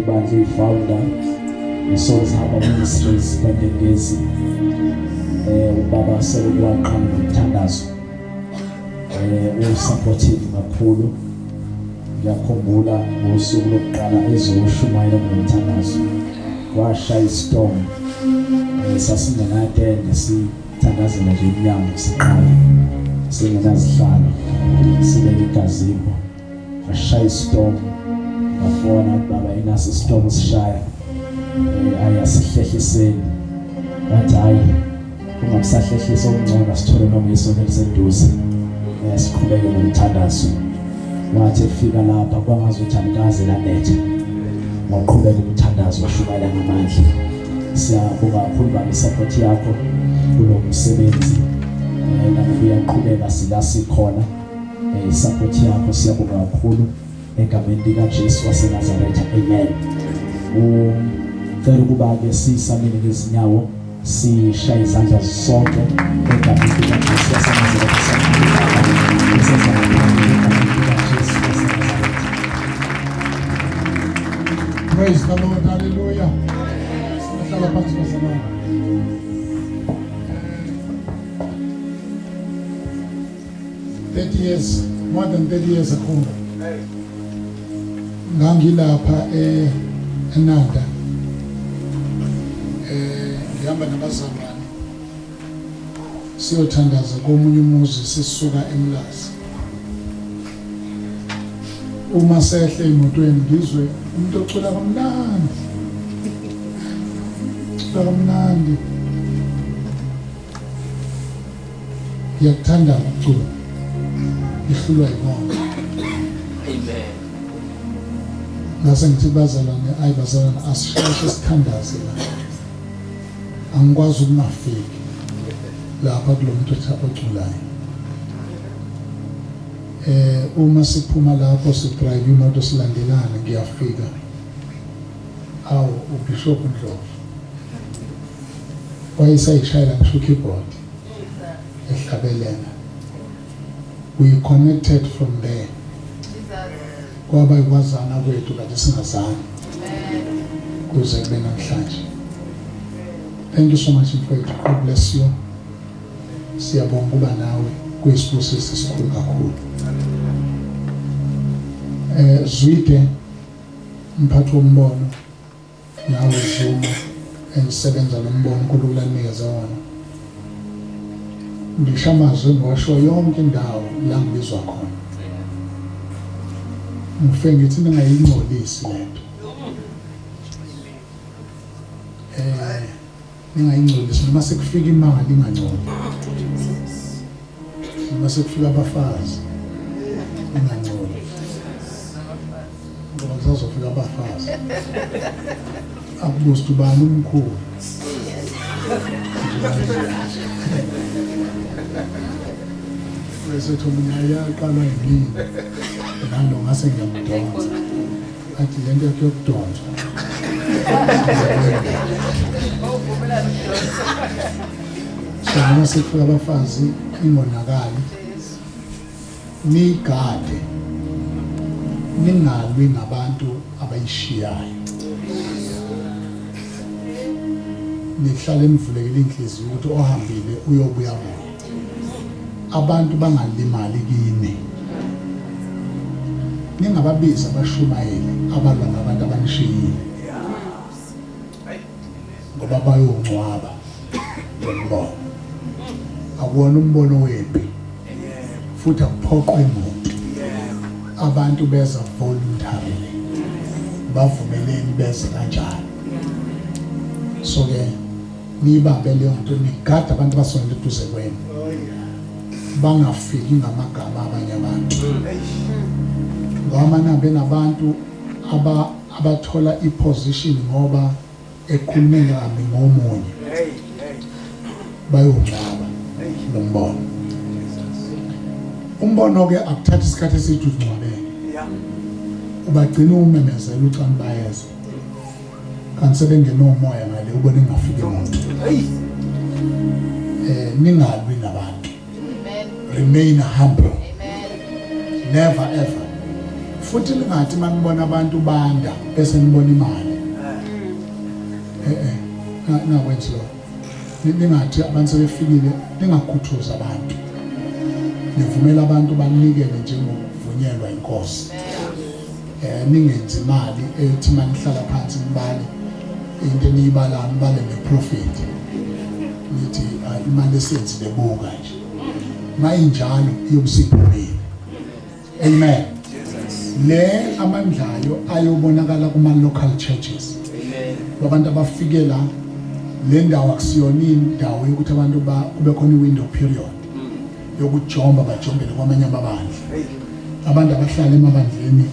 ibandla ifounder Souls Harbor Ministries kwaNdengezi ubaba sekwaqhamuka nomthandazo supportive kakhulu. Ngiyakhumbula ngosuku lokuqala ezoshumayela nomthandazo washaya istorm sasingenatende sithandazela nje iminyango siqala singenazihlalo sibeke igazimbo washaya istorm ngafona baba inasi istorm sishaya ayasihlehliseni bathi hayi kungamsahlehlisa okungcono sithole noma isonto eliseduze siqhubeke nomthandazo. Wathi efika lapha kwangazuthi anikaze lanetha waqhubeka umthandazo washumayela ngamandla. Siyabonga kakhulu baba support yakho kulo msebenzi nakuba uyaqhubeka sila sikhona support yakho siyabonga kakhulu egameni likaJesu waseNazaretha. Amen. Ngicela ukuba ke sisamile ngezinyawo sishaya izandla sonke egameni likaJesu waseNazaretha. Praise the Lord, hallelujah. Sihlala phansi kwasamana. 30 years, more than 30 years ago. Ngangilapha eNanda. Ngihamba nabazalwane. Siyothandaza komunye umuzi sisuka eMlazi. Uma sehle emotweni ngizwe umuntu ocula kamnandi. Kamnandi. Ngiyakuthanda ukucula. Ihlulwa yibona. Amen. Ngase ngithi bazalwane ayibazalwane asisheshe sithandaze la. Angikwazi ukungafiki lapha kulomuntu oculayo. Uma siphuma lapho sidrive imoto silandelana ngiyafika awu uBishop Ndlovu wayesayishayela ngisho keyboard ehlabelena. We connected from there. Kwaba ikwazana kwethu kade singazani kuze kube namhlanje. Thank you so much mfowethu. God bless you. Siyabonga kuba nawe kuyisibusiso esikhulu kakhulu. Zwide mphathi wombono nawe Zuma engisebenza nombono uNkulunkulu lanikeza wona. Ngishamazwe ngosho yonke indawo la ngibizwa khona. Ngifike ngithi ningayingcolisi lento. Ningayingcolisi noma sekufika imali ingangcoli. Noma sekufika abafazi ingangcoli. Ngizozofika abafazi. Akubuza ubani umkhulu. Bese thomunya yaqala yini. Nalo ngase ngiyamdonsa. Athi lento yokudonsa. Sona sekufika abafazi ingonakali. Nigade. Ningalwi nabantu abayishiyayo. Nihlale nivulekile inhliziyo ukuthi ohambile uyobuya bona. Abantu bangalimali kini. Ningababiza abashumayeli abalwa nabantu abanishiyile. Ngoba bayongcwaba ngombono. Akuwona umbono wempi. Futhi akuphoqwe umuntu. Abantu beza voluntarily. Bavumeleni beze kanjalo. So ke nibambe leyo nto nigada abantu basonke eduze kwenu. Bangafiki ngamagama abanye abantu. Ngoba nambe nabantu abathola iposition ngoba ekhulume ngami ngomunye. Bayongcwaba nombono. Umbono ke akuthatha isikhathi eside ukungcwabela. Ubagcina umemezela ucani bayeza. Kanti sebengenomoya ngale ubone ngafike umuntu. Ningalwi nabantu. Remain humble. Never ever futhi lingathi manibona abantu banda bese nibona imali ngakwenzi lo ningathi abantu sebefikile ningakhuthuza abantu nivumela abantu banikele njengokuvunyelwa inkosi ningenzi imali ethi manihlala phansi nibale into eniyibalayo nibale neprofit nithi imali esenzile buka nje mayinjalo iyobusiphumile amen le amandlayo ayobonakala kuma local churches abantu abafike la le ndawo akusiyona indawo yokuthi abantu kube khona i-window period yokujomba bajombele kwamanye amabandla abantu abahlala emabandleni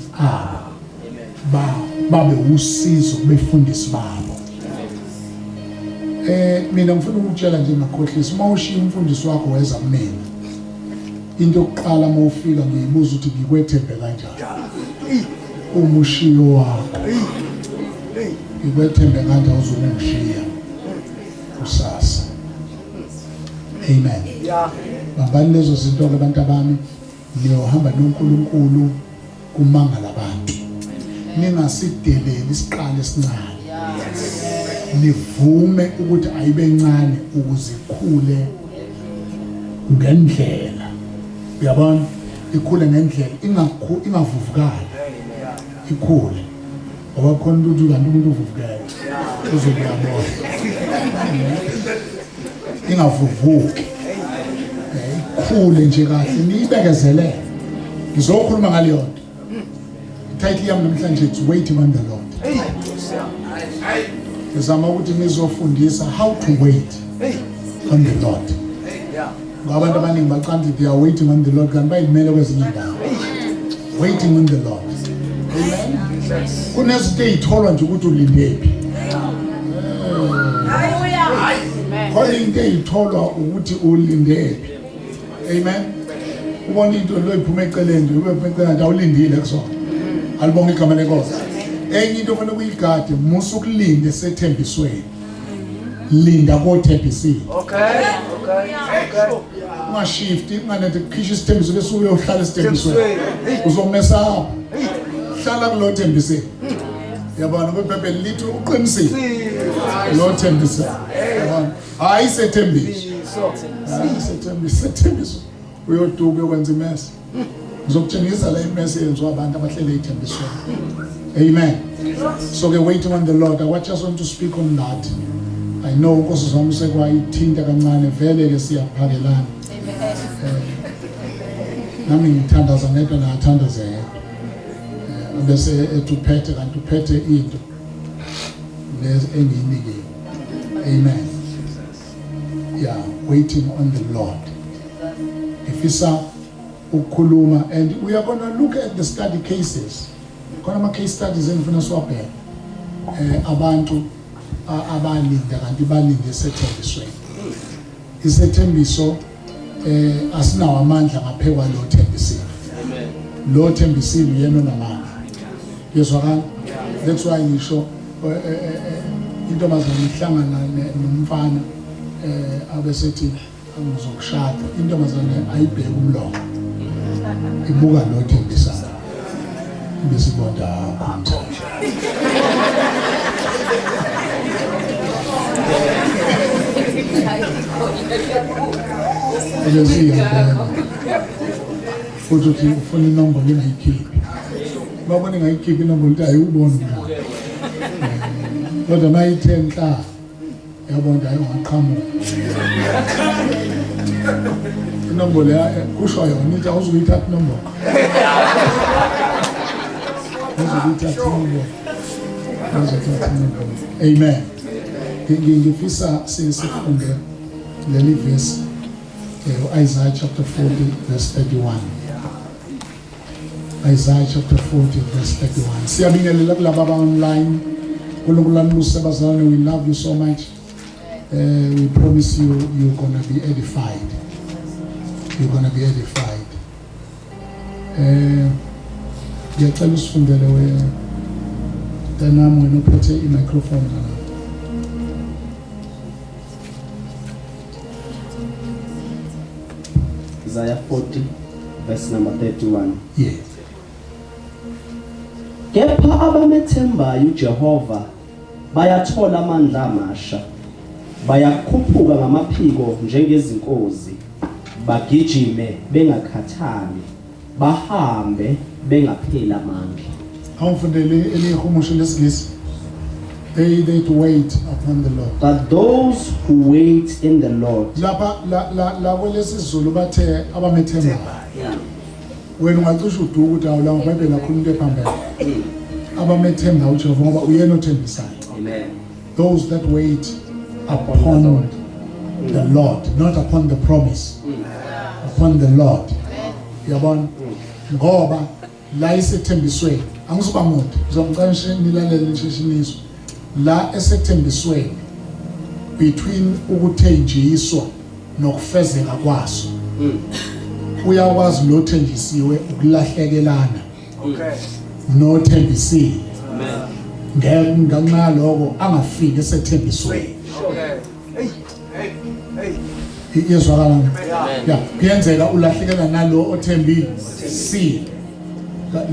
babe usizo kubefundisi babo mina ngifuna ukutshela nje ngakhohlisa uma ushiya umfundisi wakho weza kumina into yokuqala uma ufika ngiyibuza ukuthi ngikwethembe kanjani umushiyo wakho ngikwethembe kanjani uzongishiya kusasa amen bambani lezo zinto ke abantu abami niyohamba noNkulunkulu kumangala abantu ningasideleli isiqale esincane nivume ukuthi ayibe ncane ukuze ikhule ngendlela uyabona ikhule ngendlela ingavuvukala ikhule ngoba khona ukuthi kanti umuntu uvuvukela uzokuyabona ingavuvuki ikhule nje kahle niyibekezelele ngizokhuluma ngaleyo nto title yami namhlanje it's waiting on the Lord ngizama ukuthi ngizofundisa how to wait on the Lord ngoba abantu abaningi baqamba they are waiting on the Lord kanti bayimele kwezinye indawo waiting on the Lord amen kunezinto ezitholwa nje ukuthi ulindephi kodwa into ezitholwa ukuthi ulindephi amen ubona into lo iphuma eceleni nje ube eceleni awulindile kusona alibonga igama lenkosi enye into ofuna ukuyigade musu ukulinde sethembisweni linda kothembisile okay ungashift inganethi ukhisha isithembiso bese uyohlala isithembisweni uzomesa apha hlala kulo thembisile yabona kweBhayibheli lithi uqinisile lo thembisile yabona hayi sethembiso uyoduka ukwenza imesi ngizokutshengisa la imesi yenziwa abantu abahlele ithembisweni amen so ke waiting on the Lord I just want to speak on that I know Nkosi zami sekwayithinta kancane vele ke siyaphakelana nami ngithandaza ngedwa ngathandazeka bese etuphethe kanti uphethe into lezi engiyinike amen yeah waiting on the Lord ifisa ukukhuluma and we are going to look at the study cases khona ama case studies engifuna siwabheke abantu abalinda kanti balinde sethembisweni isethembiso asinawo amandla ngaphekwa lo thembisile amen lo thembisile yena onamandla yezwakala that's why ngisho intombazana ihlangana nomfana abesethi ngizokushada intombazana ayibheke umlomo ibuka lo thembisana bese ibonda konke futhi ufuna inombolo engayikhiphi babona engayikhiphi inombolo ukuthi ayiboni kodwa mayithenhla yabona ayongaqhamuka inombolo kusho yona ukuthi awuzuyithatha inombolo amen ngifisa sifunde leli verse Isaiah chapter 40 verse 31 Isaiah chapter 40 verse 31 siyabingelela kulabo online uNkulunkulu anibusise bazalwane we love you so much we promise you're going to be edified ngiyacela usifundele danami wena uphethe i-microphone la Isaiah 40 verse number 31 yeah Kepha abamethembayo uJehova bayathola amandla amasha, bayakhuphuka ngamaphiko njengezinkozi, bagijime bengakhathali, bahambe bengapheli amandla. Awufundele elihumusho lesingisi. They that wait upon the Lord. But those who wait in the Lord. Lapha la kwelesizulu bathe abamethembayo. Wena ungacisha uduka ukuthi awula ngiBhayibheli kakhulu into ephambili. Abamethemba uJehova ngoba uyena othembisayo. Amen. Those that wait upon the Lord, not upon the promise. Upon the Lord. Yabona ngoba la isethembisweni angisuba umuntu ngizomqasha nilalele nishishiniso la esethembisweni between ukuthenjiswa nokufezeka kwaso uyakwazi lo thenjisiwe ukulahlekelana no thembisile ngenxa lokho angafiki esethembisweni yezwakala ya kuyenzeka ulahlekela nalo othembile si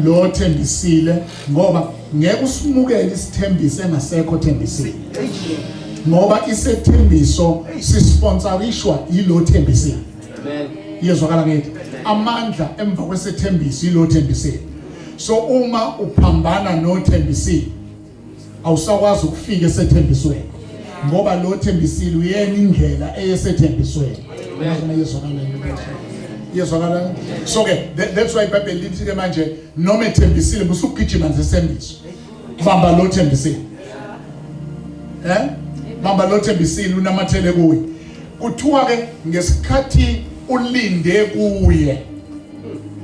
lo thembisile ngoba ngeke usimukele isithembiso engasekho thembisile ngoba isethembiso sisponsorishwa yilo thembisile amen yezwakala ngithi amandla emva kwesethembiso yilo thembisile so uma uphambana no thembisile awusakwazi ukufika esethembisweni ngoba lo thembisile uyena indlela eyesethembisweni yezwakala so ke that's why iBhayibheli lithi ke manje noma ethembisile busugijima ngesethembiso bamba lo thembisile bamba lo thembisile unamathele kuye kuthiwa ke ngesikhathi ulinde kuye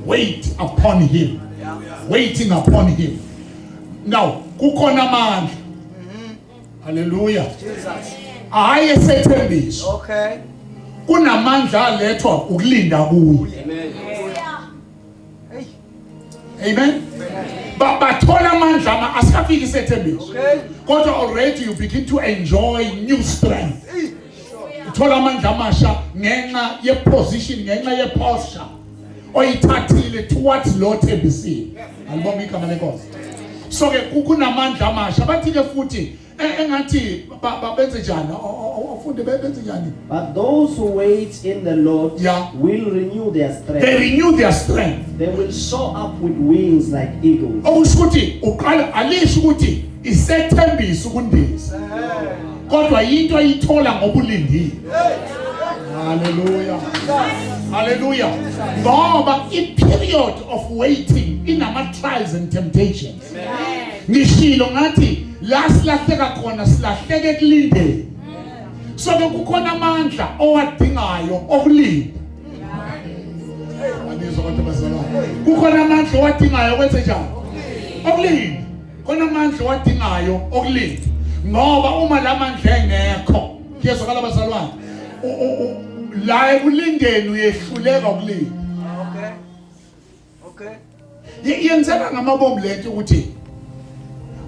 wait upon him waiting upon him now kukhona amandla hallelujah Jesus hayi esethembiso okay kunamandla alethwa ukulinda kuye amen amen bathola amandla asikafiki isethembiso kodwa already you begin to enjoy new strength uthola amandla amasha ngenxa yeposition ngenxa yeposture oyithathile towards Lord thembisile alibonga igama lenkosi so ke kunamandla amasha bathi ke futhi engathi babenze njani afunde benze njani but those who wait in the Lord will renew their strength they renew their strength they will soar up with wings like eagles okushuthi uqala alisho ukuthi isethembiso kundiza kodwa into ayithola ngobulindile hallelujah hallelujah ngoba i-period of waiting inama trials and temptations ngishilo ngathi la silahleka khona silahleke kulindeni so ke kukhona amandla owadingayo okulinda anizwa abantu bazalwa kukhona amandla owadingayo kwenze njani okulinda khona amandla owadingayo okulinda ngoba uma la mandla engekho kuyezwakala bazalwane la ekulindeni uyehluleka ukulinda okay yenzeka ngamabomu lento ukuthi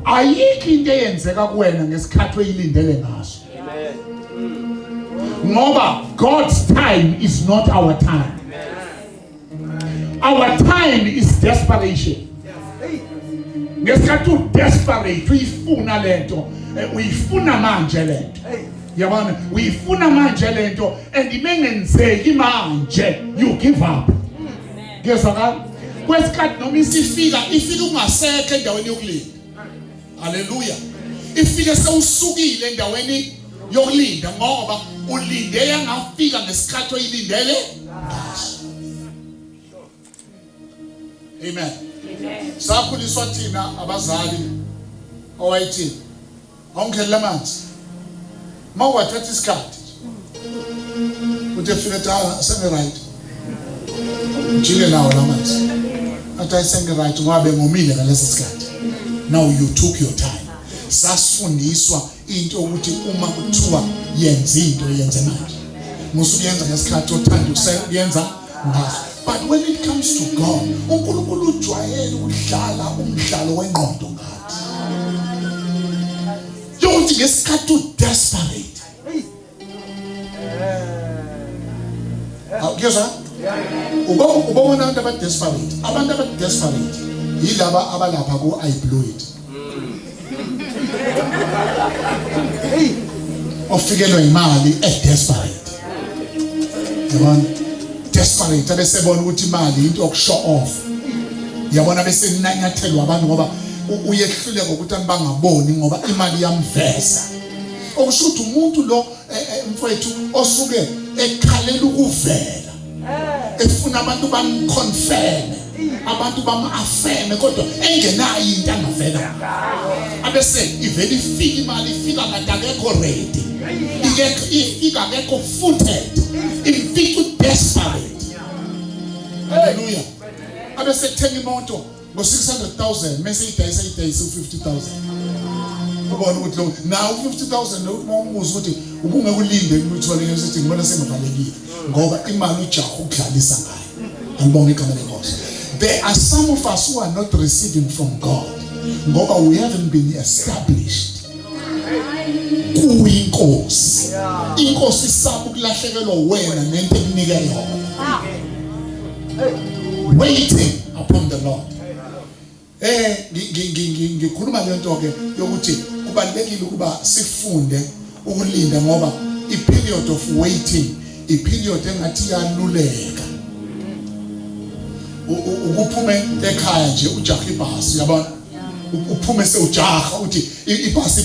ayikho into eyenzeka kuwena ngesikhathi oyilindele ngaso ngoba God's time is not our time our time is desperation ngesikhathi desperate uyifuna lento uyifuna manje lento yabona uyifuna manje lento and imengenzeki manje you give up ngezwakala kwesikhathi noma ifika ungasekho endaweni yokulinda hallelujah ifike sewusukile endaweni yokulinda ngoba ulinde yangafika ngesikhathi oyilindele amen sakhuliswa thina abazali owayithi awungkhela amanzi mawathatha isikhathi uthi fika senge right jile nawo lamanzi athi senge right ngabe ngomile ngaleso sikhathi now you took your time sasifundiswa into ukuthi uma kuthiwa yenza into yenze manje musuyenza ngesikhathi othanda ukuyenza ngaso but when it comes to God uNkulunkulu ujwayele ukudlala umdlalo wengqondo ngathi yokuthi ngesikhathi desperate ukuzwa ubona abantu abadesperate yilaba abalapha ku I blew it. Ofikelwa imali desperate. Yabona? Desperate abesebona ukuthi imali into okushow off. Yabona bese ninanyathelwa abantu ngoba uyehluleka ukuthi bangaboni ngoba imali yamveza. Okusho ukuthi umuntu lo mfowethu osuke ekhalela ukuvela. Efuna abantu bamconfirm, abantu bama-affirm kodwa engenayo into angavela. Abese ivele ifika imali ifika kade akekho ready. Ifika akekho footed. Ifika desperate. Hallelujah. Abese thenga imoto ngo-600,000 mase idayisa u-50,000. Ubona ukuthi lo now 50,000 lo umubuza ukuthi ubungeke ulinde ukuthole ngesithi ngibona sengivalekile ngoba imali ujaha ukudlalisa ngayo. Angibonge igama lenkosi. There are some of us who are not receiving from God ngoba we haven't been established. Kuyinkosi. Inkosi isaba ukulahlekelwa wena nento ekunika yona. Waiting upon the Lord. Ngikhuluma lento ke yokuthi kubalekile ukuba sifunde ukulinda ngoba i-period of waiting, i-period engathi yaluleka. Ukuphume ekhaya nje ujaha ibhasi yabona. Uphume sewujaha uthi ibhasi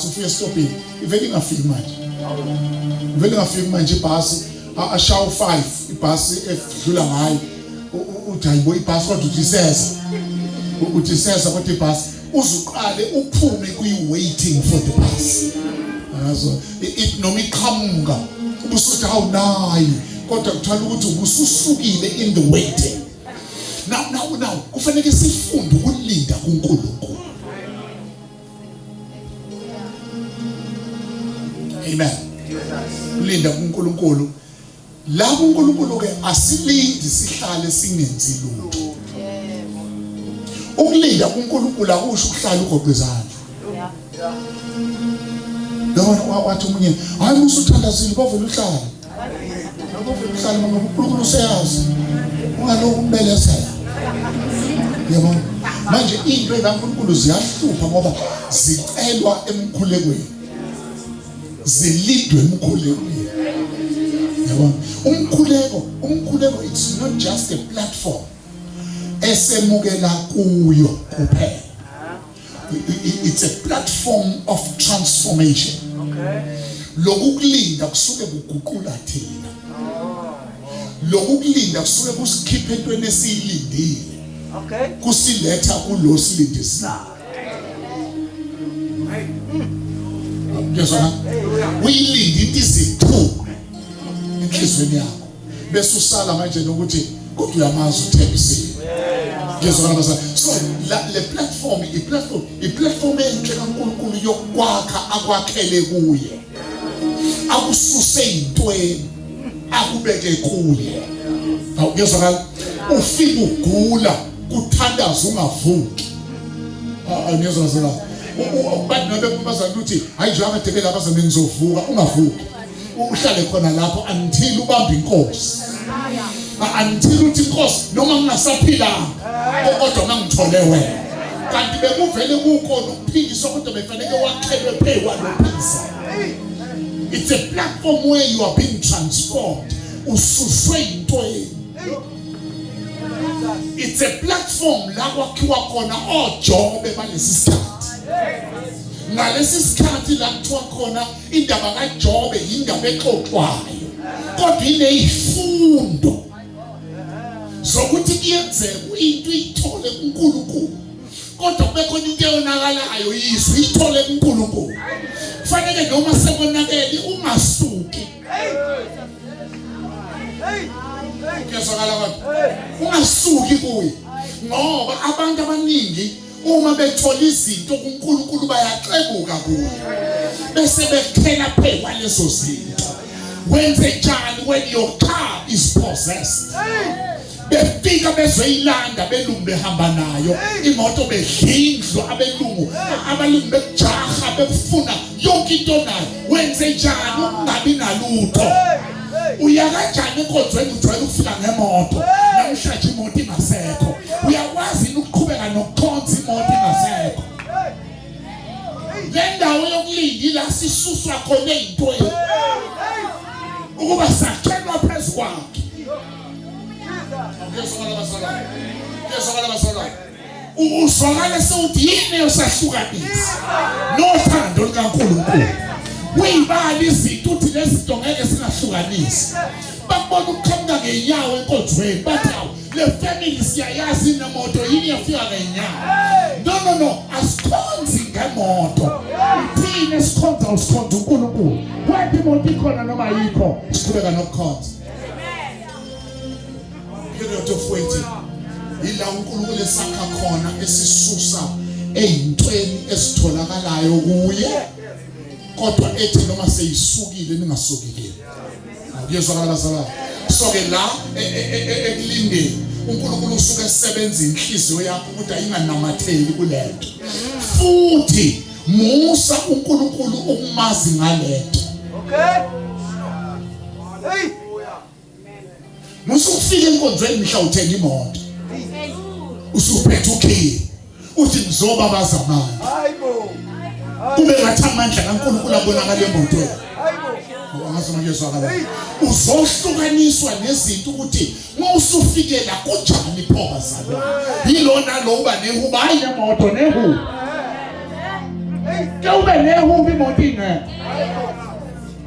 ufike estopini. Ivele ingafiki manje. Ivele ingafiki manje ibhasi ashaw 5 ibhasi edlula ngayo. Uthi hayibo ibhasi kodwa uthi sesa kodwa ibhasi uzuqale uphume kuyi-waiting for the bus. So noma iqhamuka ubusuthi awunayi kodwa kuthola ukuthi ubususukile in the waiting. Now kufanele sifunde ukulinda kuNkulunkulu. Amen. Ulinda kuNkulunkulu. La kuNkulunkulu ke asilindi sihlale singenzi lutho. Ukulinda kuNkulunkulu akusho ukuhlala ugoqezana. Yabona wathi umunye hayi usuthandazile bavela uhlala. Bavela uhlala ngoba uNkulunkulu useyazi. Ungaloku umbelezela. Yabona manje into ekaNkulunkulu ziyahlupha ngoba zicelwa emkhulekweni. Zilindwe emkhulekweni. Yabona umkhuleko it's not just a platform esemukela kuyo kuphela. It's a platform of transformation. Lokukulinda kusuke kuguqula thina. Lokukulinda kusuke kusikhipha entweni esiyilindile. Kusiletha kulo silindisiwe. Ngiyazwana? Uyilinde into izithume enhlizweni yakho. Bese usala manje nokuthi kodwa uyamazi uthembisile. Ngiyazwana basa. So le platform enhle kaNkulunkulu yokwakha akwakhele kuye. Akususe intweni akubeke kuye. Ngiyazwana? Ufika ugula kuthandaza ungavuki. Ngiyazwana. Abantu nabekubaza ukuthi hayi nje akade lapha ngizovuka ungavuki. Uhlale khona lapho until ubamba inkosi. Until uthi inkosi noma ngingasaphilanga kodwa mangithole wena. Kanti bekuvele kukhona ukuphikiswa kodwa befanele wakhelwe phekwa lophikisa. It's a platform where you are being transformed. Ususwe intweni. It's a platform la kwakhiwa khona oJobe balesi sikhathi. Ngalesi sikhathi la kuthiwa khona indaba kaJobe indaba exoxwayo. Kodwa ineyifundo zokuthi kuyenzeka into ithole kuNkulunkulu. Kodwa kubekhona into eyonakalayo yizwe ithole kuNkulunkulu. Kufanele noma sekonakele ungasuki. Kuyazwakala kodwa ungasuki kuye ngoba abantu abaningi uma bethola izinto kuNkulunkulu bayaxebuka kuye bese bekhela phekwa lezo zinto. Wenze njani when your car is possessed? Befika bezoyilanda belungu behamba nayo imoto bedlindlwa abalungu bejaha befuna yonke into nayo. Wenze njani ungabi nalutho? Uya kanjani enkonzweni ujwayele ukufika ngemoto namhlanje imoto ingasekho? Uyakwazi ukuqhubeka indawo yokulinda la sisuswa khona ezintweni ukuba sakhelwa phezu kwakhe. Ngiyazwakala basala. Uzwakala sewuthi yini usahlukanisa nothando lukaNkulunkulu. Uyibali izinto uthi lezi zinto ngeke singahlukanisi. Bakubona ukuqhamuka ngenyawo enkonzweni bathi awu le family siyayazi nemoto yini yafika ngenyawo. No asikhonzi ngemoto. Thina sikhonza usikhonza uNkulunkulu. Wathi imoto ikhona noma ayikho siqhubeka nokukhonza. Period of waiting. Ila uNkulunkulu esakha khona esisusa ezintweni esitholakalayo kuye kodwa ethi noma seyisukile ningasukile. Ngiyezwakala bazala. So ke la ekulindeni uNkulunkulu usuke esebenza inhliziyo yakho ukuthi ayinganamatheli kulento. Futhi musa uNkulunkulu ukumazi ngalento. Okay. Hey. Musa ufike enkonzweni mhla uthenga imoto. Usuphethe ukhiye. Uthi ngizoba bazamana. Hayibo. Kube ngathi amandla kaNkulunkulu abonakala emotweni. Hayibo. Ngazama ngiyezwakala. Uzohlukaniswa nezinto ukuthi mawusufike la kunjani pho bazalwa. Yilona lo uba nehuba hayi emoto nehuba. Ke ube nehuba imoto ingeke.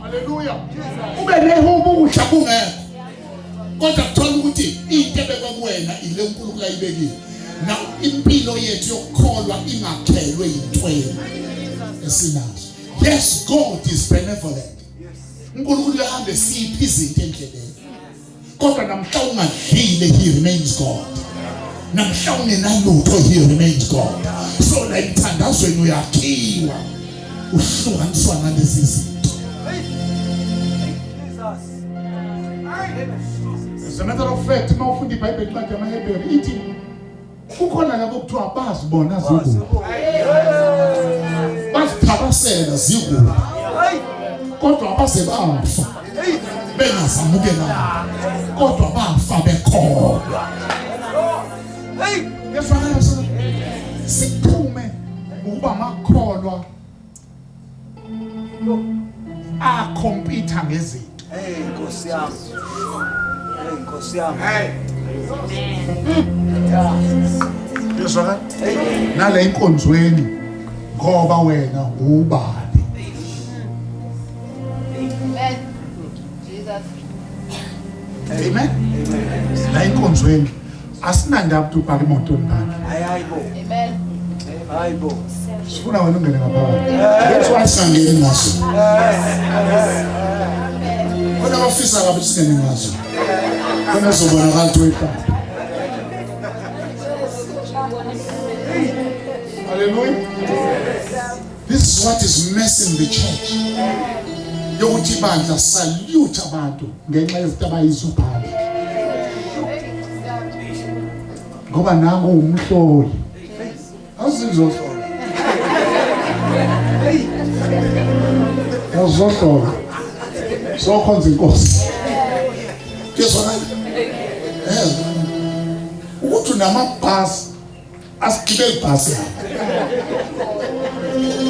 Haleluya. Ube nehuba ukudla kungeke. Kodwa kuthola ukuthi into ebekwakuwena ile uNkulunkulu ayibekile. Na impilo yethu yokukholwa ingakhelwe yintweni esinazo. Yes, God is benevolent. uNkulunkulu uhambe siphi izinto endleleni. Kodwa namhla ungadlile he remains God. Namhla ungenalutho he remains God. So la imthandazweni uyakhiwa uhlukaniswa nalezi zinto. As a matter of fact, mawufunda iBhayibheli incwadi yamaHebheru ithi kukhona labo kuthiwa bazibona zikude. Bazithabasela zikude. Kodwa abaze bafa. Bengazamukela. Kodwa bafa bekholwa. Hey, yefana sana. Siphume ukuba makholwa. Compete ngezinto. Hey, Nkosi yami. Hey, Nkosi yami. Yezwakala? Nale inkonzweni ngoba wena ubani. Amen. Jesus. Amen. La inkonzweni asinandaba ukuthi ubhaka emotweni bani. Hayibo. Amen. Hayibo. Sifuna wena ungene ngaphakathi. That's why singene ngaso. Kodwa bafisa kabi singene ngaso. Kodwa sobonakala ukuthi wepha. Hallelujah. This is what is messing the church. Yokuthi bandla salute abantu ngenxa yezinto abayizubhali. Ngoba nangu umhloli. Awuzizohlola. Awuzohlola. Sokhonza inkosi. Kezwana. Ukuthi namabhasi asigibele ibhasi.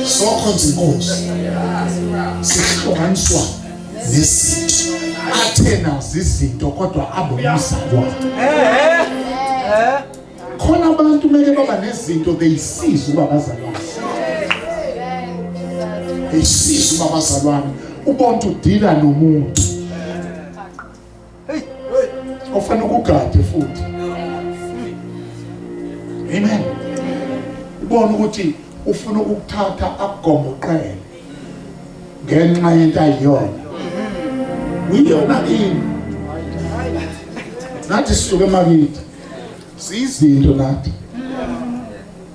Sokhonza inkosi. Sihlukaniswa nezinto. Athena zizinto kodwa abomzalwa. Khona abantu mele baba nezinto they seize uba bazalwane. They seize uba bazalwane. Ubonto udila nomuntu. Ofana ukugade futhi. Amen. Ubona ukuthi ufuna ukuthatha akugomoqele ngenxa yento ayiyona. Uyona ini. Nathi sisuke emakithi. Sizinto nathi.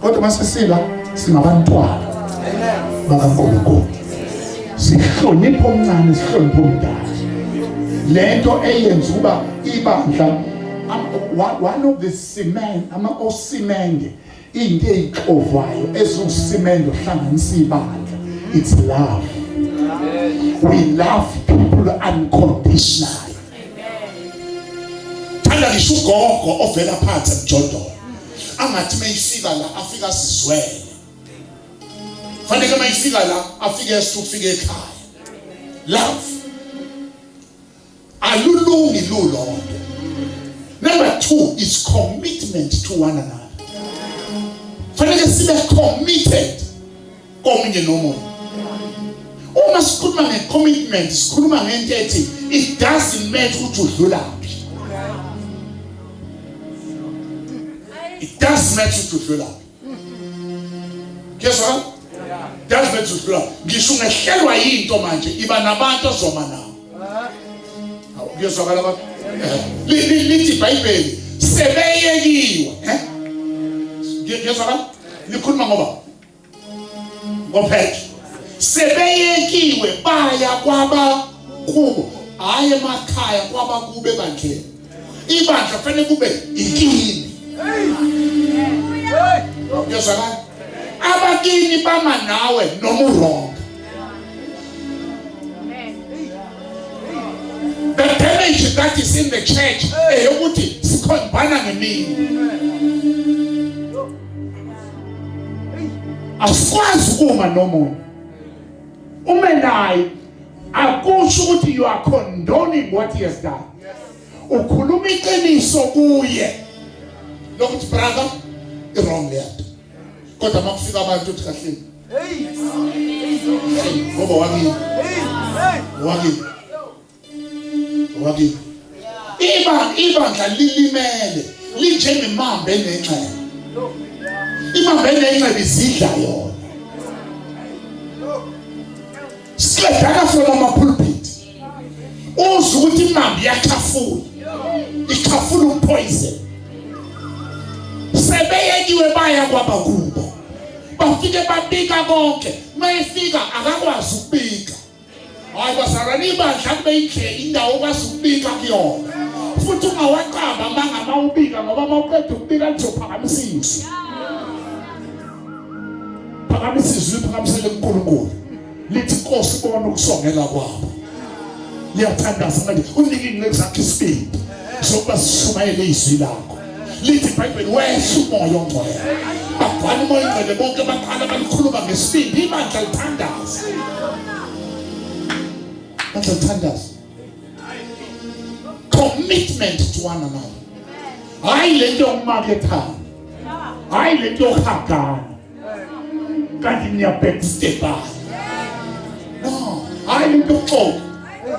Kodwa masisila singabantwana. BakaNkulunkulu. Sihlonipha omncane sihlonipha omdala. Lento eyenza uba ibandla one of the cement osimende into eyixovayo ezusimende ohlanganisa ibandla. It's love. We love people unconditionally. Thanda ngisho ugogo ovela phansi eMjondolo. Angathi mayifika la afika sizwele. fanele mayifika la afike esifike ekhaya. Love alulungi lulonke. Number 2 is commitment to one another. Fanele sibe committed komunye nomunye. Uma sikhuluma nge-commitment, sikhuluma ngento ethi it doesn't matter ukuthi udlulaphi. It doesn't matter ukuthi udlulaphi. Kuyezwa? It doesn't matter ukuthi udlulaphi. Ngisho ungehlelwa yinto manje iba nabantu ozoma nabo. Kuyezwakala lapha? Lithi iBhayibheli sebeyekiwe, Kuyezwakala? Likhuluma ngoba ngophethe. Sebeyekiwe baya kwaba kubo, hayi emakhaya kwaba kube bandle. Ibandla fanele kube ikini. Kuyezwakala? Abakini bama nawe noma uronga. The damage that is in the church eyokuthi sikhombana ngemini. Asikwazi kuma nomuntu. Uma naye akusho ukuthi you are condoning what he has done. Ukhuluma iqiniso kuye lokuthi brother wrong there. Kodwa makufika abantu uthi kahle. Ngoba wakini. Ibandla lilimele linjengemambe enenxeba. Imambe enenxeba izidla yona. Siledala from ama-pulpit. Uzwe ukuthi imambe iyakhafula. Ikhafula upoison. Sebeyekiwe baya kwaba kubo. Bafike babika konke. Mayefika akakwazi ukubika. Hayi basarani ibandla kube indlela indawo okwazi ukubika kuyona. Futhi ungawaqamba mangama ubika ngoba mawuqeda ukubika lizophakamisa izwi. Phakamisa izwi phakamisele uNkulunkulu. Lithi Nkosi bona ukusongela kwabo. Liyathandaza manje unike ingcebo zakhe isipili. Sokuba sishumayele izwi lakho. Lithi iBhayibheli wehla umoya ongcwele. Bagcwala umoya ongcwele bonke baqala balikhuluma ngesibindi ibandla lithandaza. Commitment to one another. Hayi lento yokumakethana. Hayi lento yokuhagana. Kanti niyabackstepana. No, hayi lento yokuxoxa.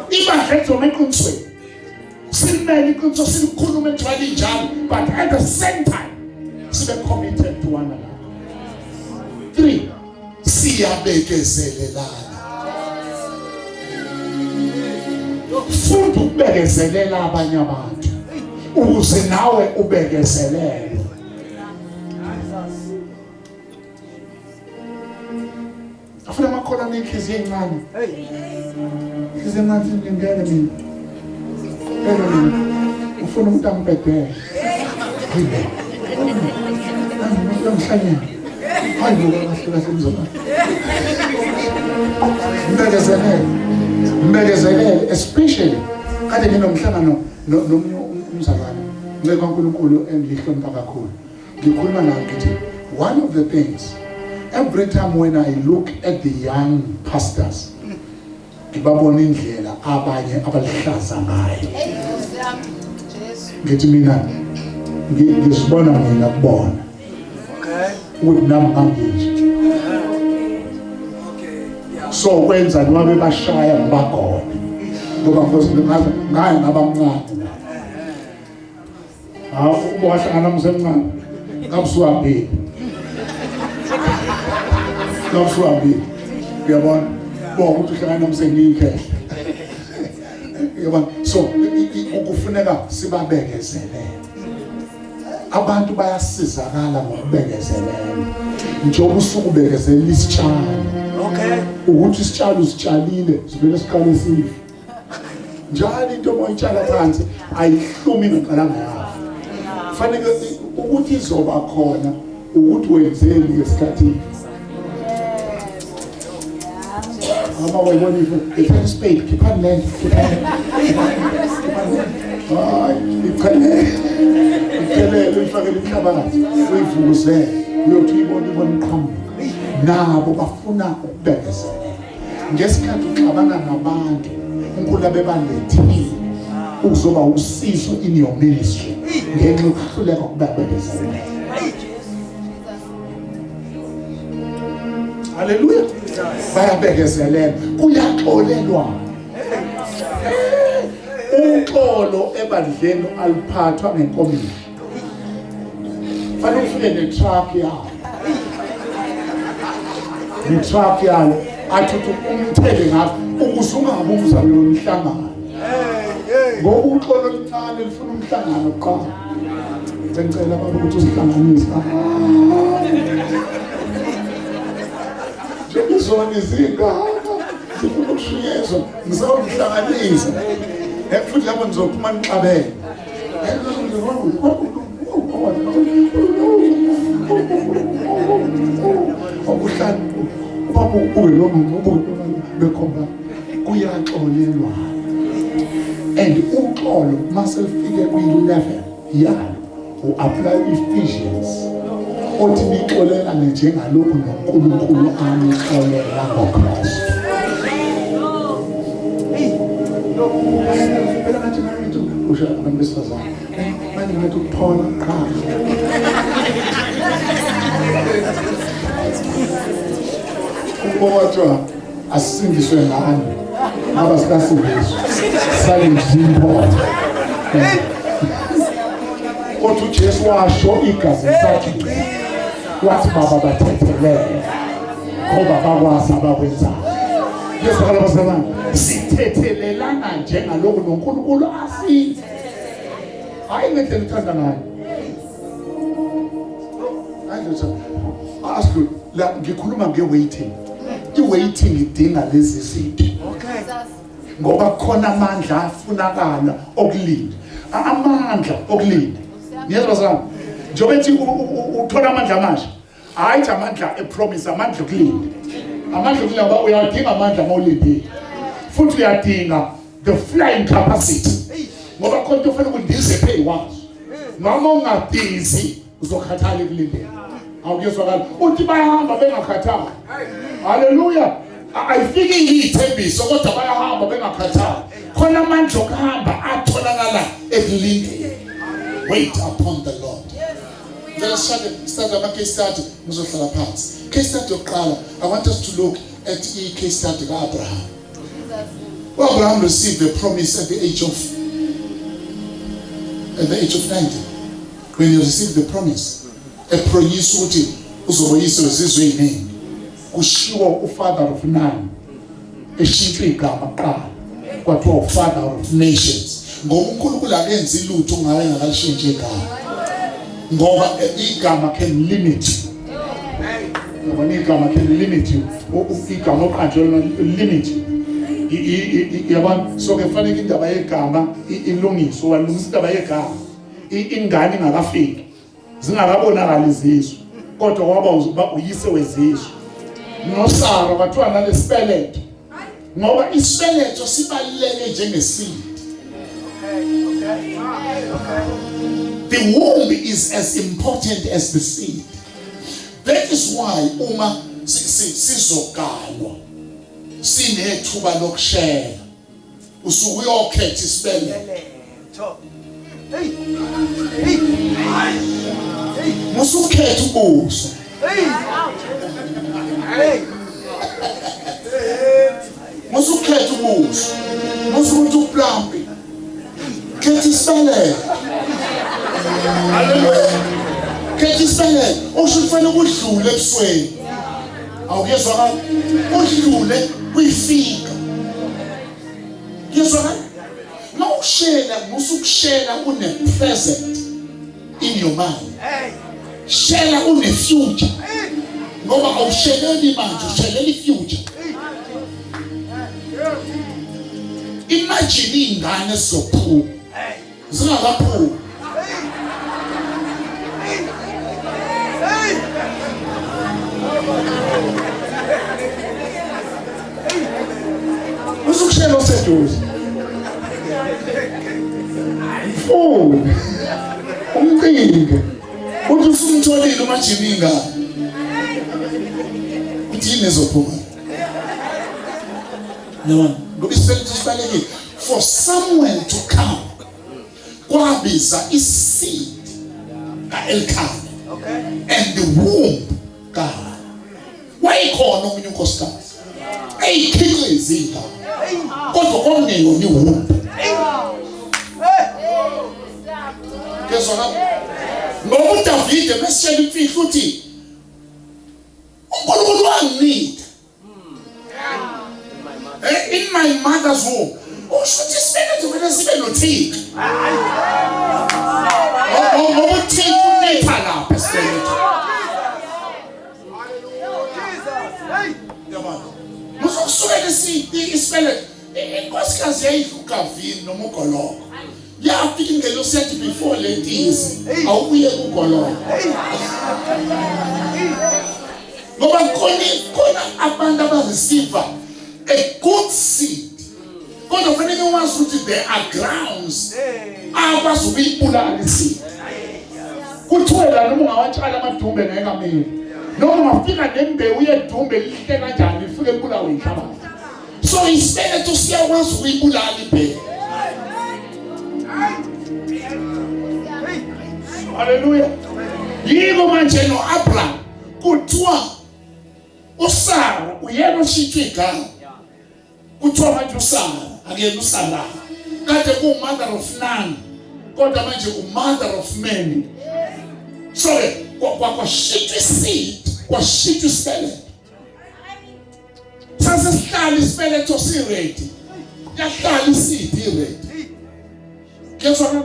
Ibandla lizoma eqinisweni. Simele iqiniso silikhuluma njalo njalo, but at the same time sibe committed to one another. 3, siyabekezelelana. Funda ukubekezelela abanye abantu ukuze nawe ubekezelele. Afuna makhola nenhliziyo encane. Inhliziyo encane ngingena mina. Ufuna umuntu ambhedele. Hayi ngoba semzona. Mbekezelele, especially kade nginomhlangano nomunye umzalwane ngekaNkulunkulu engihlonipha kakhulu. Ngikhuluma naye ngithi one of the things every time when I look at the young pastors ngibabona indlela abanye abalihlaza ngayo. Ngithi mina ngisibona mina kubona. Ukuthi nami ngangije. So kwenza noma bebashaya ngibagona. Ngoba mfowethu ngaye ngabamncane. Ubohlangana nomsemncane. Ngabusuhambi. Uyabona? Bonke ukuthi uhlangana nomsengikhe. Uyabona? So ukufuneka sibabekezelele. Abantu bayasizakala ngokubekezelela. Njengoba usuku ubekezelela isitshalo. Okay. Ukuthi isitshalo usitshalile sivele siqale sife. Njalo into moyitshala phansi ayihlumi ngeqalanga yayo. Kufanele ukuthi izoba khona ukuthi wenzeni ngesikhathi. Ama wayibona ifo spade khipha land. Ikhelele ifakele inhlabathi uyivuze uyothi ibona iqhamuka. nabo bafuna ukubekezelela ngesikhathi uxabana nabantu uNkulunkulu abebalethile ukuzoba usizo in your ministry ngenxa yokuhluleka ukubekezelela. Hallelujah. Bayabekezelela kuyaxolelwa. Uxolo ebandleni aliphathwa ngenkomelo. Fanele ufike netruck yayo. Netruck yayo athi umthele ngapha ukusungabuza lo mhlangano. Ngoba uxolo oluncane lifuna umhlangano qala. Ngicela baba ukuthi usihlanganise. Njengezona izingane zifuna ukushiyezwa ngizawuhlanganisa. Futhi lapho nizophuma nixabene. Okuhlala ubaba ubulo bekhomba kuyaxolelwa. And uxolo maselifike kwi-level yalo u-apply Ephesians othi nixolela njengalokhu noNkulunkulu anixolela ngoKristu. Phela ngathi ngathi usho abantu besifazane manje ngathi ukuphola qha ukubotshwa asindiswe ngani ngoba sikasindiswa sale ngimpotha kodwa uJesu washo igazi lakhe wathi baba bathethelele ngoba bakwazi abakwenzayo. Yesu akalabasebenza sithethelelana njengalokho noNkulunkulu asinze. Hayi ngendlela ethanda ngayo. Ask you, la ngikhuluma nge-waiting. I-waiting idinga lezi zinto. Ngoba khona amandla afunakala okulinda. Amandla okulinda. Ngiyazwa njengoba ethi uthola amandla amasha. Hayi amandla epromise, amandla okulinda. Amandla okulinda uyadinga amandla mawulindile. Futhi uyadinga the flying capacity. Ngoba khona into ufuna ukundize pay wazo. Noma ungadinzi uzokhathala ekulindeni. Awuyezwakala uthi bayahamba bengakhathali. Hallelujah. Ayifiki ngiyithembiso kodwa bayahamba bengakhathali. Khona amandla okuhamba atholakala ekulindeni. Wait upon the Lord. Let's start our case study. Muzohlala phansi. Case study yokuqala. I want us to look at the case study of Abraham. Well, Abraham received the promise at the age of 90. When he received the promise, a promise uthi uzoyisa izizwe eziningi. Kushiwo ufather of none. Eshintshe igama qala. Kwathiwa father of nations. Ngoba uNkulunkulu akenzi lutho ngaye ngakalishintshe igama. Ngoba igama can limit you. Ngoba igama can limit you. Igama oqanjwe limit you. Yabona so kufanele indaba yegama ilungiswe walungisa indaba yegama. Ingane ingakafiki. Zingakabonakala izizwe. Kodwa kwaba uyise wezizwe. NoSara bathiwa nalesibeletho. Ngoba isibeletho sibaluleke njengeseed. The womb is as important as the seed. That is why uma sizokalwa sinethuba lokushela usuke uyokhetha isibeletho. Musukhetha ubuso. Musukhetha ubuso. Musukuthi uplampi. Khetha isibeletho. Hallelujah. Khetha isibeletho. Usufanele ukudlula ebusweni. Awuyezwakala? Udlule kuyifika. Yezwakala? Mawushela musukushela une present in your mind. Shela une future. Ngoba awusheleli manje ushelela ifuture. Imagine ingane zophuma. Zingakaphumi. Usukushela oseduze. Umcinge. Uthi usumtholile umajini ingane. uthi yini ezophuma no ngoba isibeletho sibalekile for someone to come kwabiza iseed kaElkanah and the womb ka wayikhona omunye unkosikazi eyikhiqiza ingane kodwa komnengo ni womb kezona ngoba uDavide mesitshela imfihlo uthi uNkulunkulu wangida in my mother's womb ushuthi isibeletho vele sibe noThixo ngoba uThixo unetha lapha isibeletho yabona muzokusukela isibeletho inkosikazi yayidlukavini noma ugoloko yafika ingelosi yathi before ladies awubuye ugoloko ngoba khona abantu abareceive a good seed kodwa kufanele wazi ukuthi there are grounds abazobuyibulala iseed kuthiwe la noma ungawatshala amadumbe ngengameli noma ungafika nembewu yedumbe lihle kanjani ifike ibulawe inhlabathi so isibeletho siyakwazi ukuyibulala ibhele haleluya yiko manje noAbraham kuthiwa uSara uyena oshitshwe igama kuthiwa manje uSara akuyena uSara kade ku-mother of none kodwa manje u-mother of many so kwashitshwa iseed kwashitshwa isibeletho sasihlala isibeletho si-ready yahlala iseed i-ready kuyezwana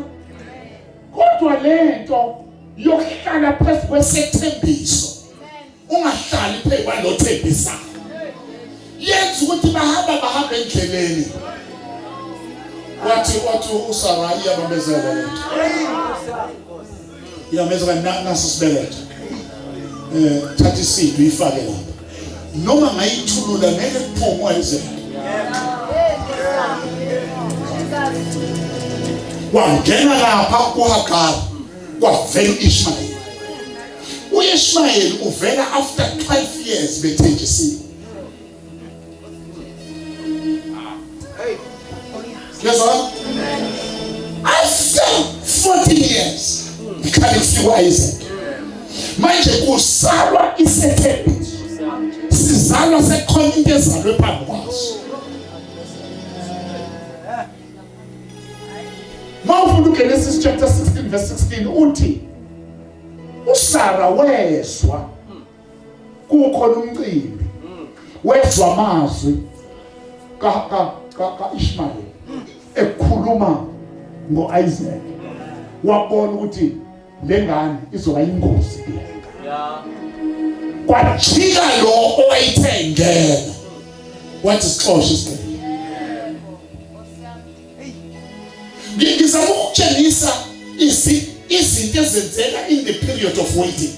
kodwa lento yokuhlala phezu kwesethembiso ungahlali phezu kwalothembisayo yenza ukuthi bahamba endleleni wathi uSara iyabamezela lento iyamezela naso sibeletho thatha iseed uyifake lapha noma ngayithulula ngeke kuphume izinto wangena lapha kuHagar kwavela uIshmael uIshmael uvela after 12 years bethenjisiwe yezwa after 14 years ikhalifiwa Isaac manje kusalwa isethembiso sizalwa sekhona into ezalwe phambi kwaso Mawufuna uGenesis chapter 16 verse 16 uthi uSara wezwa kukhona umcimbi wezwa amazwi kaIshmael ekhuluma ngoIsaac wabona ukuthi lengane izoba ingozi kuyenga kwajika lo owayithe ngena wathi sixoshe isigaba ngizama ukutshengisa izinto ezenzeka in the period of waiting.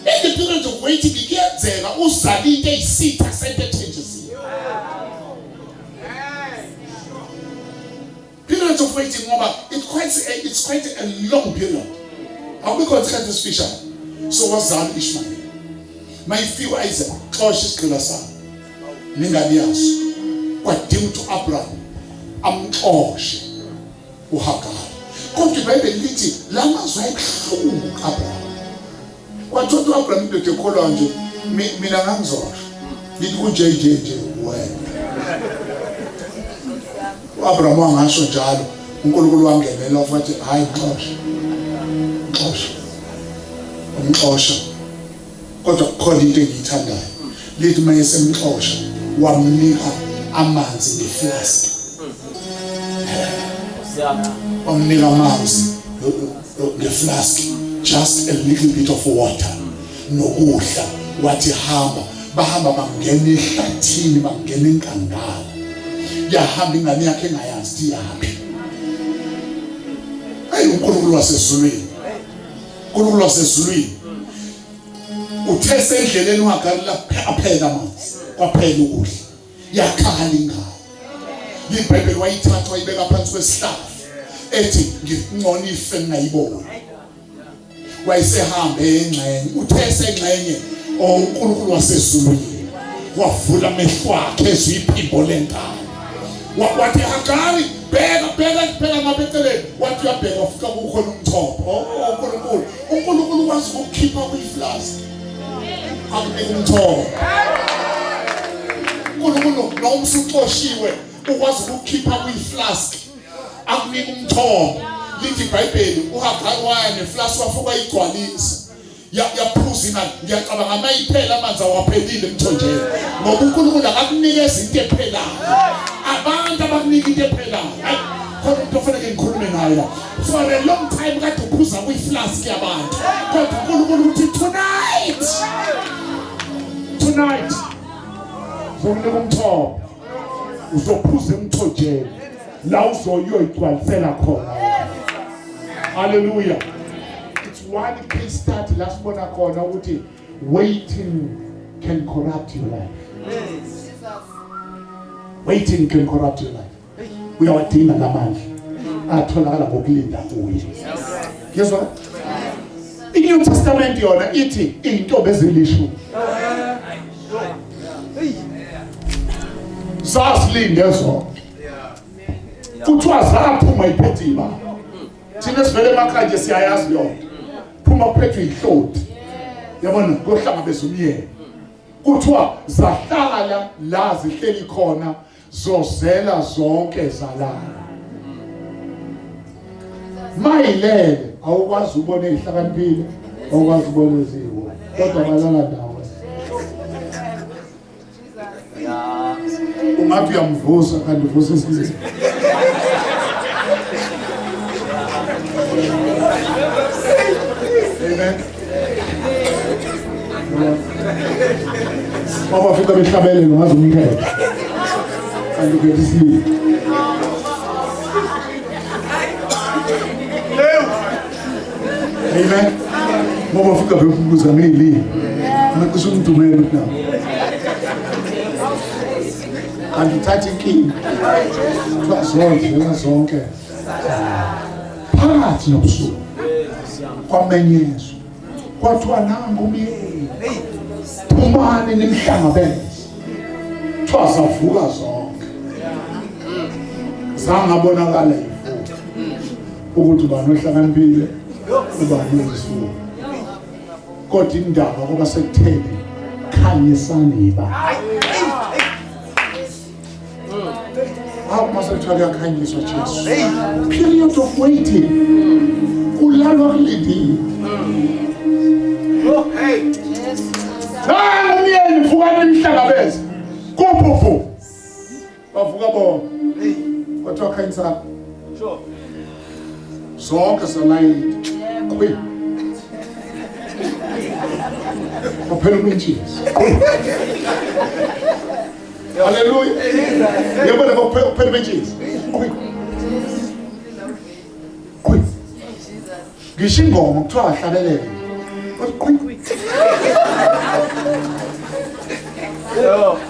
In the period of waiting kuyenzeka uzale into eyisitha sente changes. Period of waiting ngoba it's quite a long period. How we consider this picture? So wazala Ishmael. Mayifiwa Isaac xosha isigqila sakhe. Ningani yaso. Kwadinga ukuthi Abraham amxoshe uHagar. Kodwa iBhayibheli lithi lamazwi ayebuhlungu Abraham. Kwathothi uAbraham into ekholwa nje mina ngangizosho. Lithi kuJJ wena. uAbraham wangasho njalo. uNkulunkulu wangenela wathi hayi xosha. Umxosha. Kodwa kukhona into engiyithandayo. Lithi mayesemxosha wamnika amanzi ngeflask. Omnika amanzi ngeflask, just a little bit of water. Nokudla wathi bahamba bangena ehlathini bangena enkangala. Yahamba ingane yakhe engayazi iyaphi. uNkulunkulu wasezulwini. uNkulunkulu wasezulwini. Uthe sendleleni uHagar aphela amanzi, kwaphela ukudla. Yakhala ingane. iBhayibheli wayithatha wayibeka phansi kwesihlahla ethi ngingcono ife ngayibona. Wayesehamba engxenye, uthe sengxenye uNkulunkulu wasezulwini wavula amehlo akhe ezwe iphimbo lenkani. Wathi Hagari, bheka ngapha eceleni. Wathi uyabheka ufika kukhona umthombo. uNkulunkulu wazi ukukhipha kwi-flask. Akunika umthombo. uNkulunkulu noma usuxoshiwe ukwazi ukukhipha kwi-flask. Akunika umthombo. Lithi iBhayibheli uHagari waya ne-flask wafuka igcwalisa. Yaphuza imali. Ngiyacabanga mayiphela amanzi awaphelile emthonjeni. Ngoba uNkulunkulu akakunikeza into ephelayo. Abantu abakunika into ephelayo. Khona umuntu ofanele ngikhulume naye la. For a long time kade uphuza kwi-flask yabantu. Kodwa uNkulunkulu uthi tonight zokunika umthombo. Uzophuza emthonjeni. La uzoyoyigcwalisela khona. Hallelujah. One case study last bona khona ukuthi waiting can corrupt your life. Waiting can corrupt your life. Uyawadinga lamandla atholakala ngokulinda kuye. Yezwa? iNew Testament yona ithi izintombi ezilishumi zasilinde zonke. Kuthiwa zaphuma iphetiba. Thina sivele emakhaya siyayazi yona. Phuma kuphethwe ihloti. Yabona kohlangabeza umyeni. Kuthiwa zahlala la zihleli khona zozela zonke zalala. Mayilele awukwazi ubona ihlakaniphile, awukwazi ubona iziwo. Kodwa balala ndawo. Ungathi uyamvusa kanti uvusa isizwe. Amen. Baba fika behlabele ngazo umkhetho. Kanti ke isizwe. Amen. Baba fika bebuza ngeli. Nakusho umdumelo na. Andithatha inkinga. Zonke. Phakathi nobusuku. Kwamenyezo. Kwathiwa nangu umyeni. Phumani nimhlangabeze. Twasavuka zonke. Zangabonakala ifuthi. Ukuthi bani ohlakaniphile, ubani oyisu. Kodwa indaba kuba sekutheni khanyisani iba. How must I tell you kindness of Jesus? Period of waiting. Ulalwa lidi. Oh, hey. Umyeni vuka nimhlangabeze. Kuphufu. Bavuka bo. Kwathiwa khanyisa. Sure. Zonke salayini. Quick. Open winches. Hallelujah. You're going to open winches. Quick. Quick. Gishingoma kuthiwa ahlalelele. Quick.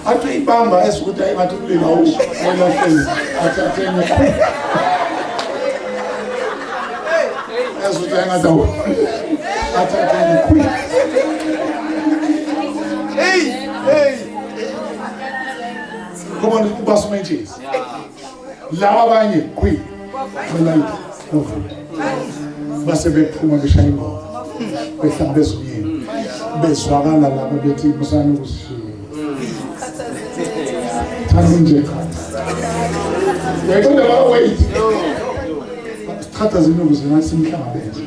Athi ibamba esikuthi ayibathi kulila awulahleli. Athathene. Esikuthi ayingazawo. Athathene quick. Hey. Come on, bust my cheese. Lava banye quick. Base bephuma beshayimo. Behlangabeza umyeni. Bezwakala lapha bethi musana ukushiya. Thanda nje. Yayikho wait. Khatha zinukuze ngasimhlangabeza.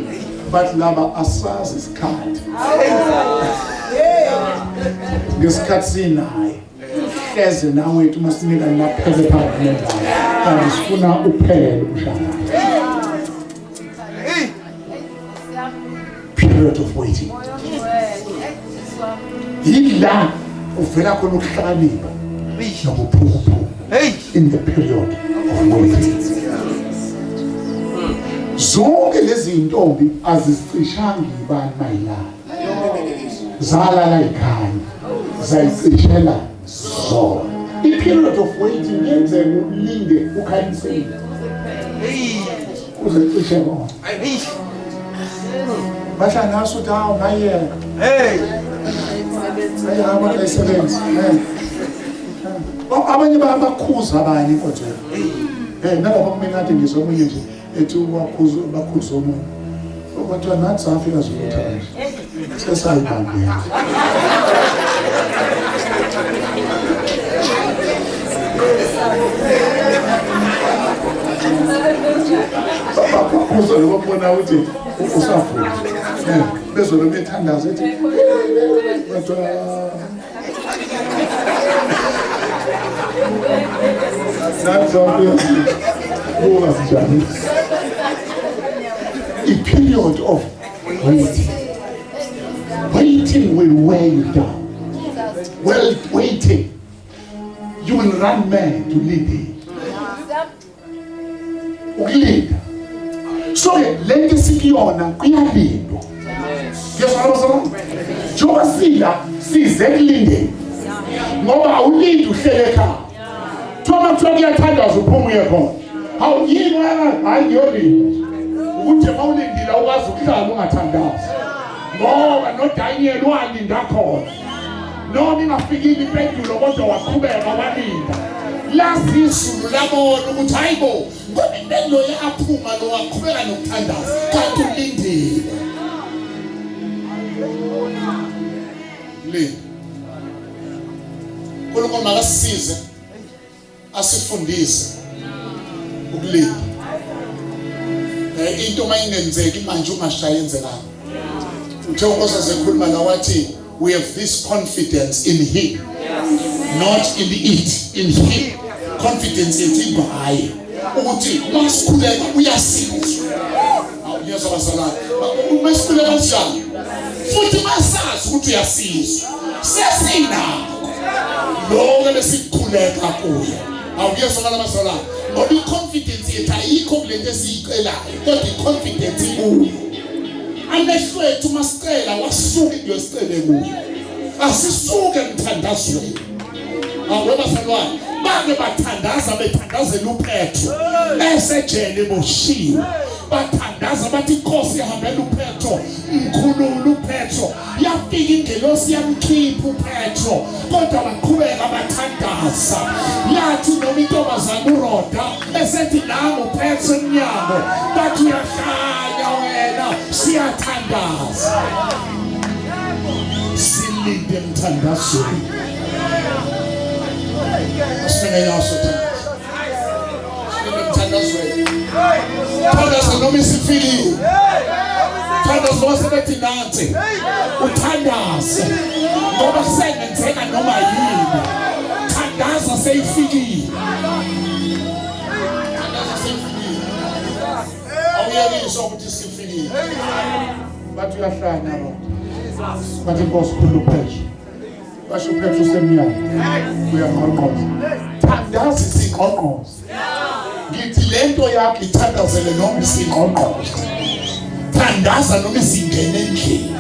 But laba asazi isikhathi. Ngesikhathi sinaye. Hleze nawe wethu masinika napheze phakathi nendawo. Kanti sifuna uphele umshana. Period of waiting. Yila uvela khona ukuhlakanipha nokuphupha. In the period of waiting. Zonke lezi zintombi azisicishanga ibani mayilana. Zalala ikhaya. Zayicishela zona. The period of waiting yenzeka ulinde ukhanyisile. Uzacishe bona. Basha naso dawo ngayeka. Sayahamba kayisebenzi. Abanye bakhuza abanye inkonzo. Nalapha kumele ngathi ngizwe omunye nje ethi bakhuza omunye. Kodwa nathi safika zolutha nje. Sesayibambile. Bakhuza lokubona ukuthi usafuna. Bezolo bethandaza ethi kodwa a period of waiting. Waiting will wear you down. Well, waiting, you will run mad to lead him. Ukulida. So lento sikuyona kuyalindwa. Ngiyazama njengoba sila size kulindeni. Ngoba awulindi uhlele ekhaya. Thoma kuyathandaza uphumuye khona. Awuyini hayi ngiyolinda. Ukuthi mawulindile ukwazi ukuhlala ungathandazi. Ngoba noDaniel walinda khona. Noma ingafikile impendulo kodwa waqhubeka walinda. Lasi izulu labona ukuthi hayibo ngoba impendulo yaphuma lo waqhubeka nokuthandaza. Kanti ulindile. Le uNkulunkulu makasisize asifundise ukulinda. Into mayingenzeki manje ungashaya yenzekanga. Uthokoza zekhuluma la wathi we have this confidence in him, not in it, in him. Confidence ethi ngaye ukuthi masikhuleka uyasizwa. Awuyezwa bazalwane. Masikhuleka kanjani? Futhi masazi ukuthi uyasizwa. Sesinako. Lonke lesikhuleka kuye. Awuyezwa bazalwane. Ngoba i-confidence yethu ayikho kulento esiyicelayo, kodwa i-confidence ikuyo. Amehlwethu masicela wasuka into esicele kuyo. Asisuke emthandazweni. Awuba bazalwane. Bake bathandaza bethandazela uPetro esejele boshiwe. Bathandaza bathi inkosi ihambela uPetro, mkhulula uPetro. Yafika ingelosi yamkhipha uPetro, kodwa baqhubeka bathandaza. Yathi noma intombazana uRoda esethi nami uPetro emnyango, bathi uyahlanya wena, siyathandaza. Silinde emthandazweni. Thandaza noma isifikile. Thandaza noma sebethi nansi. Uthandaze ngoba sengenzeka noma yini. Thandaza seyifikile. Thandaza seyifikile. Awuyekisho ukuthi sifikile. Bathi uyahlanya lo. Bathi inkosi khulu phezulu. Basho uPetro semnyango. Uyaqoqoza. Thandaza isiqoqoza. Ngithi lento yakho ithandazele noma isiqoqoza. Thandaza noma isingene endlini.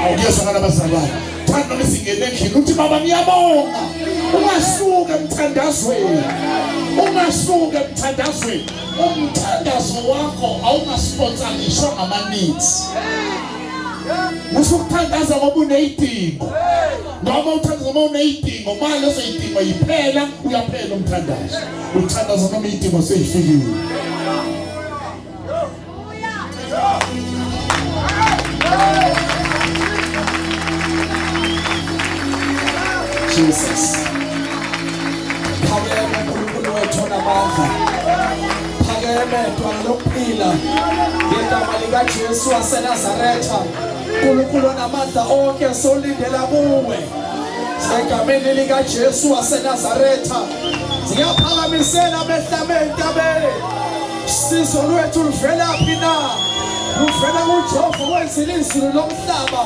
Awuyezwa abazalwane. Thanda noma isingene endlini uthi baba ngiyabonga. Ungasuka emthandazweni. Ungasuka emthandazweni. Umthandazo wakho awungasponsor ngisho ngamaneeds. Musukuthandaza ngoba uneyidingo. Noma uthandaza ngoba uneyidingo, manje lezo idingo yiphela, uyaphela umthandazo. Uthandaza noma idingo seyifikile. Jesus. Phakeme uNkulunkulu wethu onamandla. Phakeme Dwala lokuphila. Ngegama likaJesu waseNazaretha. uNkulunkulu onamandla onke solindela kuwe. Segameni likaJesu waseNazaretha. Siyaphakamisela amehlameni abe. Sizo lwethu luvelaphi na? Luvela kuJehova wenzile izulu lomhlaba.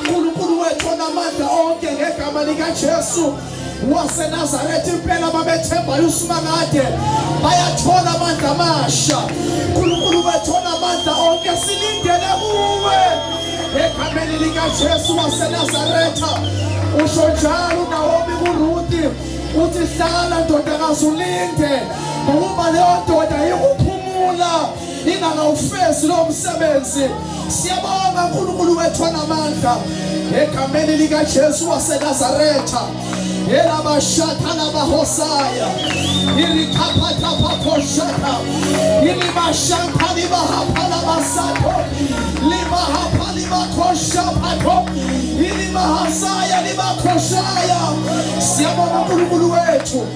uNkulunkulu wethu onamandla onke ngegama likaJesu waseNazaretha impela babethemba uSimangade bayathola amandla amasha. uNkulunkulu wethu onamandla onke silindele kuwe egameni likaJesu waseNazaretha. Usho njalo uNaomi kuRuthi uthi hlala ndodakazi ulinde ngoba leyo ndoda ikuphumula ingakawufesi lo msebenzi. Siyabonga uNkulunkulu wethu onamandla egameni likaJesu waseNazaretha. Elabashata labahosaya, ilikapatapakhoshata, ilimashanta libahapalabasato, libahapalibakhoshapato, ilimahasaya libakhoshaya. Siyabonga uNkulunkulu wethu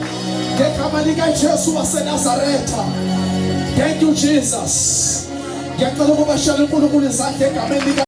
ngegama likaJesu waseNazaretha. Thank you Jesus. Ngiyacela ukuba shaya uNkulunkulu izandla egameni lika